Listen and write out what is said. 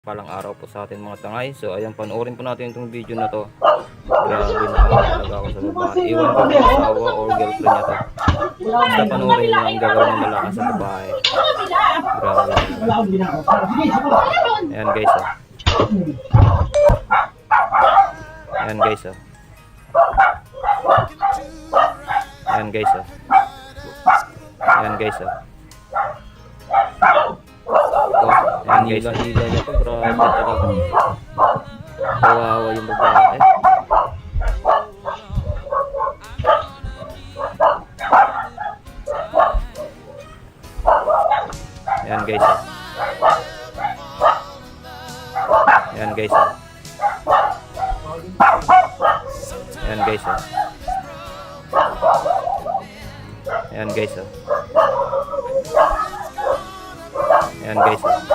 Palang araw po sa atin mga tangay. So ayan, panoorin po natin itong video na to. Grabe na talaga ako sa babae. Iwan ko kung asawa or girlfriend niya to. Basta panoorin niyo ang gagawin ng malakas sa babae. Grabe. Ayan guys oh. Ayan guys oh. Ayan guys oh. Ayan guys oh. Ayan guys, hila niya to, grabe talaga. Kawawa yung babae. Ayan guys. Ayan guys. Ayan guys. Ayan guys. Ayan guys.